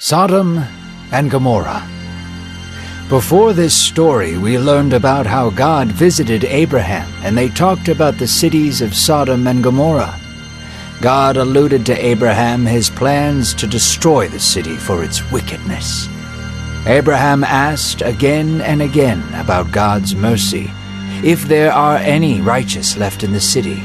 Sodom and Gomorrah. Before this story, we learned about how God visited Abraham, and they talked about the cities of Sodom and Gomorrah. God alluded to Abraham his plans to destroy the city for its wickedness. Abraham asked again and again about God's mercy, if there are any righteous left in the city.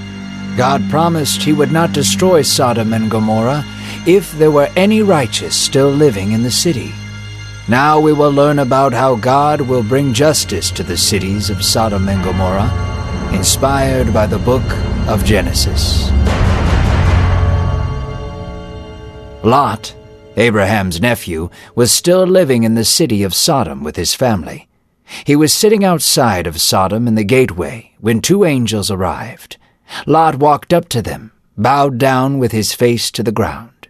God promised he would not destroy Sodom and Gomorrah if there were any righteous still living in the city. Now we will learn about how God will bring justice to the cities of Sodom and Gomorrah, inspired by the book of Genesis. Lot, Abraham's nephew, was still living in the city of Sodom with his family. He was sitting outside of Sodom in the gateway when two angels arrived. Lot walked up to them, bowed down with his face to the ground.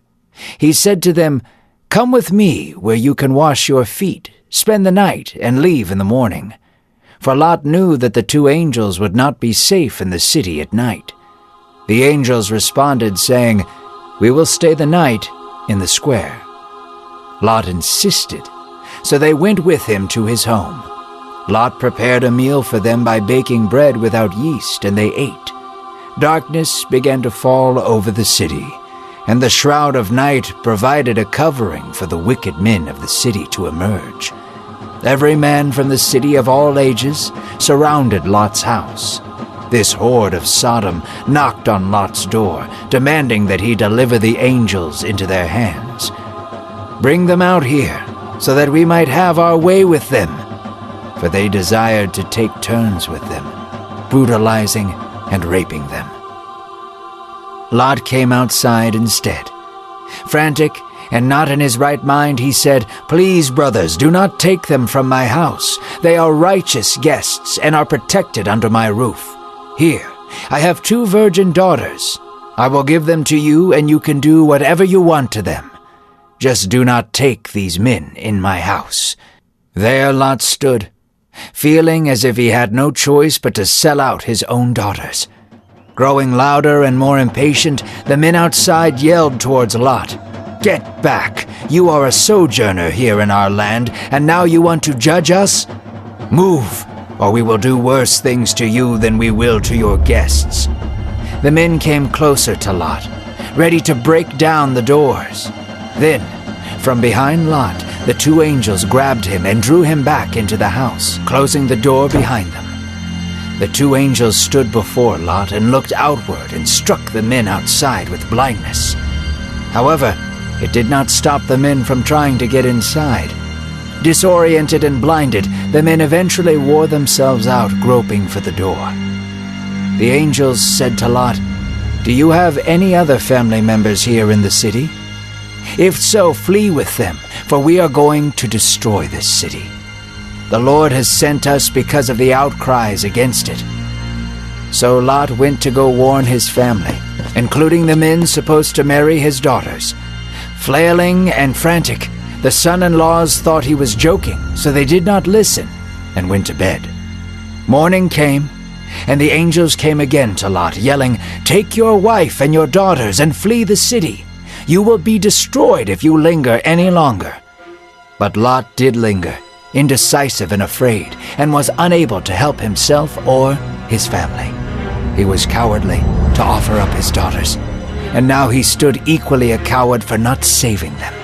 He said to them, "Come with me where you can wash your feet, spend the night, and leave in the morning." For Lot knew that the two angels would not be safe in the city at night. The angels responded, saying, "We will stay the night in the square." Lot insisted, so they went with him to his home. Lot prepared a meal for them by baking bread without yeast, and they ate. Darkness began to fall over the city, and the shroud of night provided a covering for the wicked men of the city to emerge. Every man from the city of all ages surrounded Lot's house. This horde of Sodom knocked on Lot's door, demanding that he deliver the angels into their hands. "Bring them out here, so that we might have our way with them," for they desired to take turns with them, brutalizing and raping them. Lot came outside instead. Frantic and not in his right mind, he said, "Please, brothers, do not take them from my house. They are righteous guests and are protected under my roof. Here, I have two virgin daughters. I will give them to you, and you can do whatever you want to them. Just do not take these men in my house." There Lot stood, feeling as if he had no choice but to sell out his own daughters. Growing louder and more impatient, the men outside yelled towards Lot, "Get back! You are a sojourner here in our land, and now you want to judge us? Move, or we will do worse things to you than we will to your guests." The men came closer to Lot, ready to break down the doors. Then, from behind Lot, the two angels grabbed him and drew him back into the house, closing the door behind them. The two angels stood before Lot and looked outward and struck the men outside with blindness. However, it did not stop the men from trying to get inside. Disoriented and blinded, the men eventually wore themselves out groping for the door. The angels said to Lot, "Do you have any other family members here in the city? If so, flee with them, for we are going to destroy this city. The Lord has sent us because of the outcries against it." So Lot went to go warn his family, including the men supposed to marry his daughters. Flailing and frantic, the son-in-laws thought he was joking, so they did not listen and went to bed. Morning came, and the angels came again to Lot, yelling, "Take your wife and your daughters and flee the city. You will be destroyed if you linger any longer." But Lot did linger, indecisive and afraid, and was unable to help himself or his family. He was cowardly to offer up his daughters, and now he stood equally a coward for not saving them.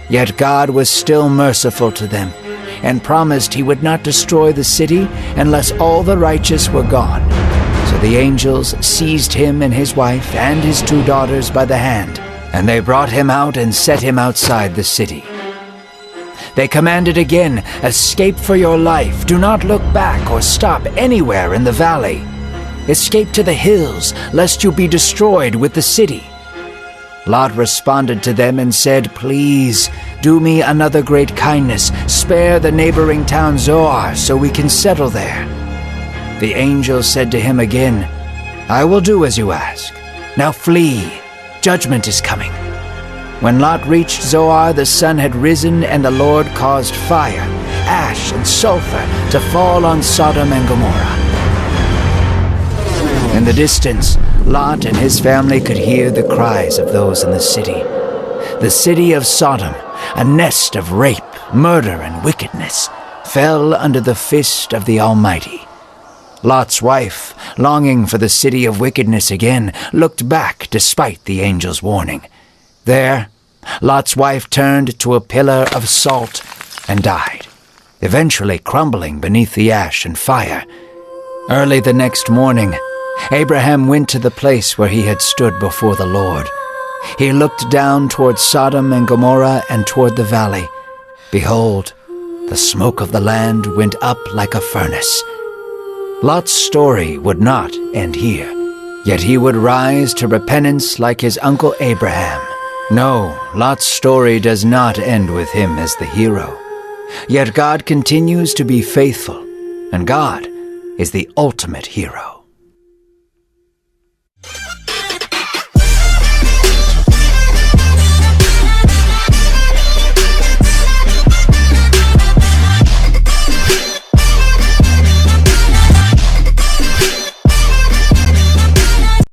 Yet God was still merciful to them, and promised he would not destroy the city unless all the righteous were gone. So the angels seized him and his wife and his two daughters by the hand, and they brought him out and set him outside the city. They commanded again, "Escape for your life. Do not look back or stop anywhere in the valley. Escape to the hills, lest you be destroyed with the city." Lot responded to them and said, "Please, do me another great kindness. Spare the neighboring town Zoar so we can settle there." The angel said to him again, "I will do as you ask. Now flee. Judgment is coming." When Lot reached Zoar, the sun had risen, and the Lord caused fire, ash, and sulfur to fall on Sodom and Gomorrah. In the distance, Lot and his family could hear the cries of those in the city. The city of Sodom a nest of rape, murder, and wickedness, fell under the fist of the Almighty. Lot's wife, longing for the city of wickedness again, looked back despite the angel's warning. There, Lot's wife turned to a pillar of salt and died, eventually crumbling beneath the ash and fire. Early the next morning, Abraham went to the place where he had stood before the Lord. He looked down toward Sodom and Gomorrah and toward the valley. Behold, the smoke of the land went up like a furnace. Lot's story would not end here, yet he would rise to repentance like his uncle Abraham. No, Lot's story does not end with him as the hero. Yet God continues to be faithful, and God is the ultimate hero.